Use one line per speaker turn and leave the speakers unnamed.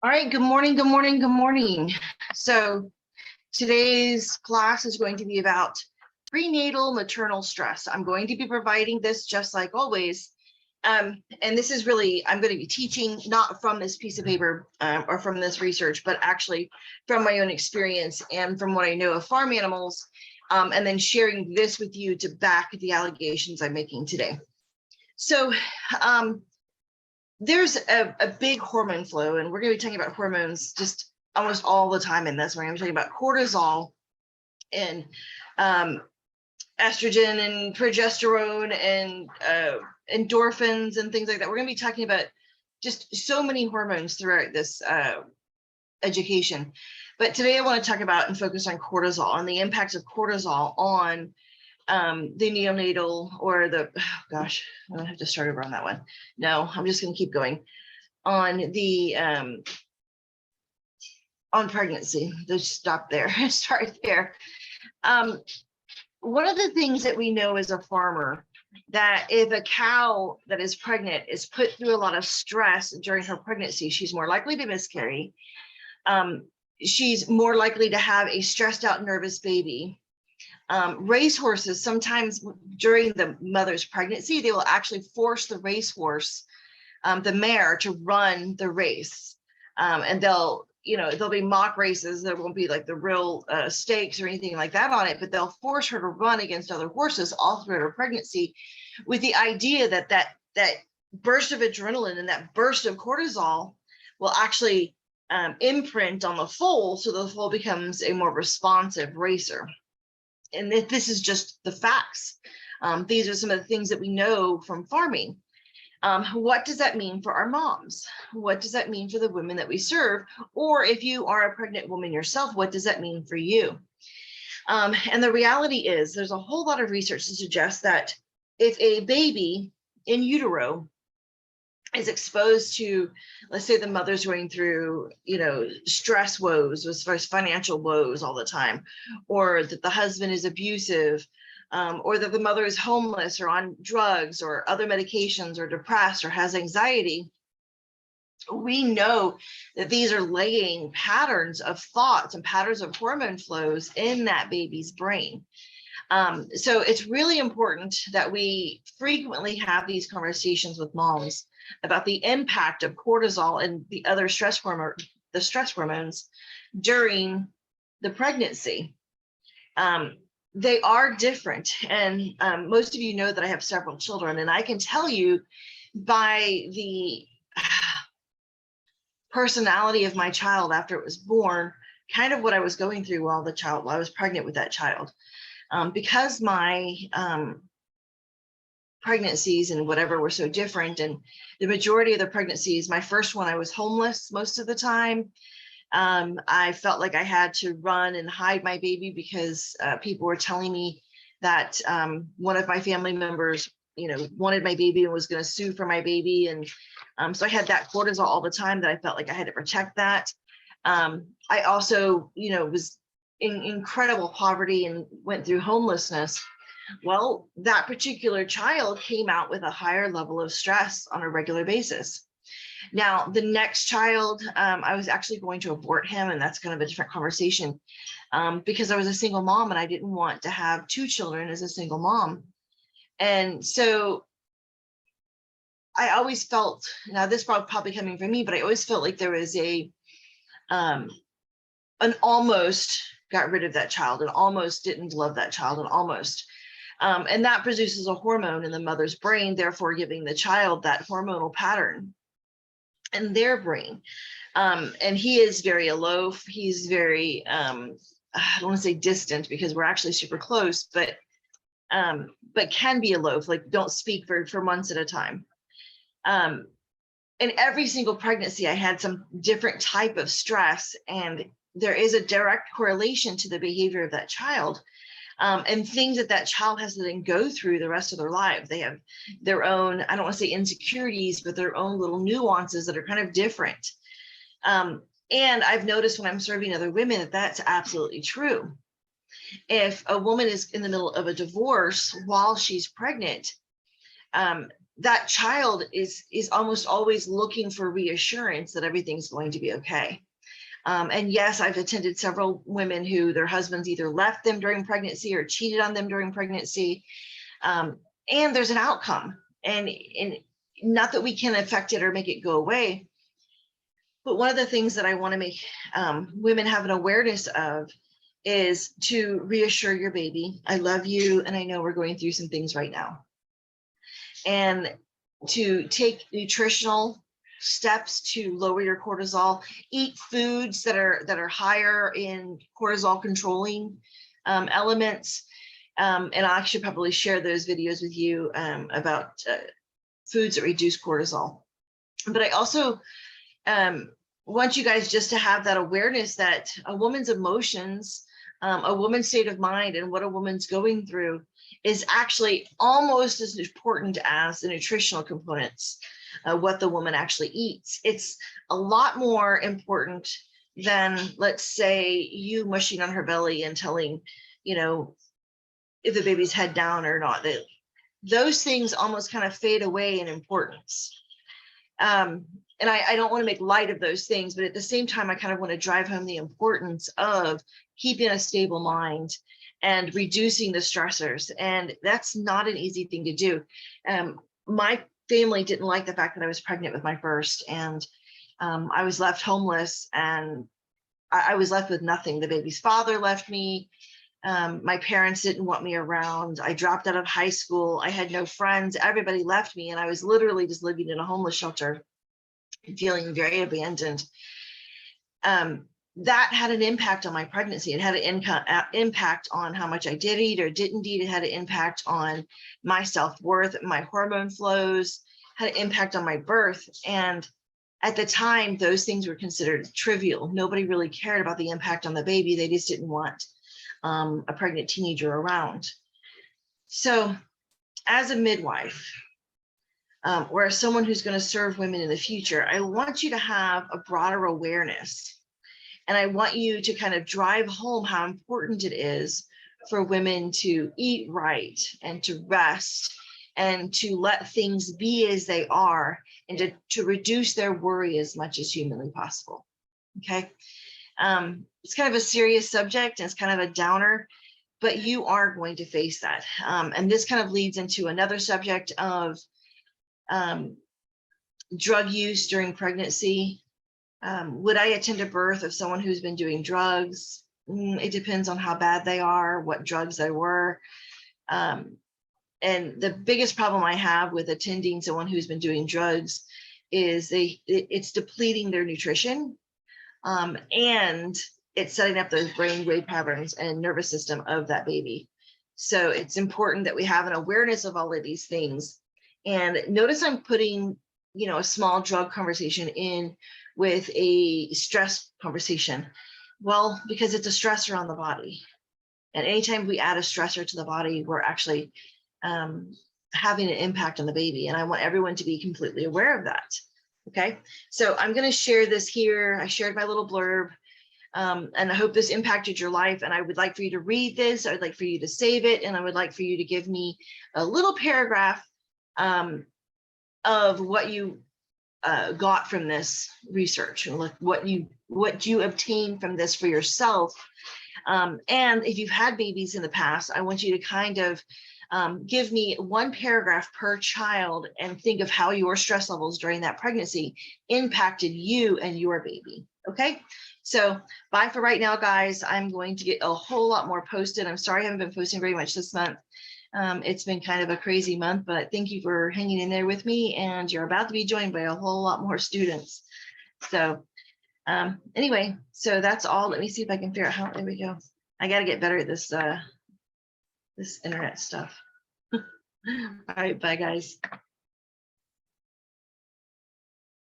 All right, good morning, good morning, good morning. So today's class is going to be about prenatal maternal stress. I'm going to be providing this just like always. And this is really, I'm going to be teaching not from this piece of paper or from this research, but actually from my own experience and from what I know of farm animals, and then sharing this with you to back the allegations I'm making today. So there's a big hormone flow, and we're going to be talking about hormones just almost all the time in this. We're going to be talking about cortisol and estrogen and progesterone and endorphins and things like that. We're going to be talking about just so many hormones throughout this education. But today I want to talk about and focus on cortisol and the impacts of cortisol on the neonatal or the, oh gosh, I'm gonna have to start over on that one. No, I'm just gonna keep going on the on pregnancy. Just stop there, start there. One of the things that we know as a farmer, that if a cow that is pregnant is put through a lot of stress during her pregnancy, she's more likely to miscarry. She's more likely to have a stressed out, nervous baby. Racehorses, sometimes during the mother's pregnancy, they will actually force the racehorse, the mare, to run the race. And there'll be mock races. There won't be like the real stakes or anything like that on it, but they'll force her to run against other horses all throughout her pregnancy, with the idea that that burst of adrenaline and that burst of cortisol will actually imprint on the foal, so the foal becomes a more responsive racer. And this is just the facts. These are some of the things that we know from farming. What does that mean for our moms? What does that mean for the women that we serve? Or if you are a pregnant woman yourself, what does that mean for you? And the reality is there's a whole lot of research to suggest that if a baby in utero is exposed to, let's say the mother's going through, stress woes as far as financial woes all the time, or that the husband is abusive, or that the mother is homeless or on drugs or other medications or depressed or has anxiety, we know that these are laying patterns of thoughts and patterns of hormone flows in that baby's brain. So it's really important that we frequently have these conversations with moms about the impact of cortisol and the other stress hormones during the pregnancy. They are different, and most of you know that I have several children, and I can tell you by the personality of my child after it was born, kind of what I was going through while I was pregnant with that child. Because my pregnancies and whatever were so different, and the majority of the pregnancies, my first one, I was homeless most of the time. I felt like I had to run and hide my baby because people were telling me that one of my family members, wanted my baby and was going to sue for my baby. And so I had that cortisol all the time, that I felt like I had to protect that. I also, was in incredible poverty and went through homelessness. Well, that particular child came out with a higher level of stress on a regular basis. Now, the next child, I was actually going to abort him, and that's kind of a different conversation, because I was a single mom and I didn't want to have two children as a single mom. And so I always felt, now this probably coming from me, but I always felt like there was an almost got rid of that child, and almost didn't love that child, and almost. And that produces a hormone in the mother's brain, therefore giving the child that hormonal pattern in their brain. And he is very aloof. He's very, I don't want to say distant because we're actually super close, but can be aloof, like don't speak for months at a time. In every single pregnancy, I had some different type of stress, and there is a direct correlation to the behavior of that child, and things that child has to then go through the rest of their life. They have their own, I don't want to say insecurities, but their own little nuances that are kind of different. And I've noticed when I'm serving other women that that's absolutely true. If a woman is in the middle of a divorce while she's pregnant, that child is almost always looking for reassurance that everything's going to be okay. And yes, I've attended several women who their husbands either left them during pregnancy or cheated on them during pregnancy. And there's an outcome, and not that we can affect it or make it go away. But one of the things that I want to make women have an awareness of is to reassure your baby, I love you, and I know we're going through some things right now. And to take nutritional steps to lower your cortisol, eat foods that are higher in cortisol controlling elements. And I should probably share those videos with you about foods that reduce cortisol. But I also want you guys just to have that awareness that a woman's emotions, a woman's state of mind, and what a woman's going through is actually almost as important as the nutritional components, what the woman actually eats. It's a lot more important than, let's say, you mushing on her belly and telling, if the baby's head down or not. Those things almost kind of fade away in importance. And I don't want to make light of those things, but at the same time, I kind of want to drive home the importance of keeping a stable mind and reducing the stressors. And that's not an easy thing to do. My family didn't like the fact that I was pregnant with my first, and I was left homeless, and I was left with nothing. The baby's father left me. My parents didn't want me around. I dropped out of high school. I had no friends. Everybody left me, and I was literally just living in a homeless shelter, feeling very abandoned. That had an impact on my pregnancy. It had an impact on how much I did eat or didn't eat. It had an impact on my self-worth, my hormone flows, had an impact on my birth. And at the time, those things were considered trivial. Nobody really cared about the impact on the baby. They just didn't want a pregnant teenager around. So as a midwife, or as someone who's going to serve women in the future, I want you to have a broader awareness. And I want you to kind of drive home how important it is for women to eat right and to rest and to let things be as they are, and to reduce their worry as much as humanly possible. Okay. It's kind of a serious subject, and it's kind of a downer, but you are going to face that. And this kind of leads into another subject of drug use during pregnancy. Would I attend a birth of someone who's been doing drugs? It depends on how bad they are, what drugs they were. And the biggest problem I have with attending someone who's been doing drugs is it's depleting their nutrition, and it's setting up those brain wave patterns and nervous system of that baby. So it's important that we have an awareness of all of these things. And notice I'm putting, a small drug conversation in with a stress conversation. Well, because it's a stressor on the body. And anytime we add a stressor to the body, we're actually having an impact on the baby. And I want everyone to be completely aware of that. Okay, so I'm going to share this here. I shared my little blurb, and I hope this impacted your life. And I would like for you to read this. I would like for you to save it. And I would like for you to give me a little paragraph of what you got from this research, and what you obtained from this for yourself. And if you've had babies in the past, I want you to kind of give me one paragraph per child and think of how your stress levels during that pregnancy impacted you and your baby. Okay, so bye for right now, guys. I'm going to get a whole lot more posted. I'm sorry I haven't been posting very much this month. It's been kind of a crazy month, but thank you for hanging in there with me, and you're about to be joined by a whole lot more students. So anyway, so that's all. Let me see if I can figure out how, there we go. I got to get better at this this internet stuff. All right, bye guys.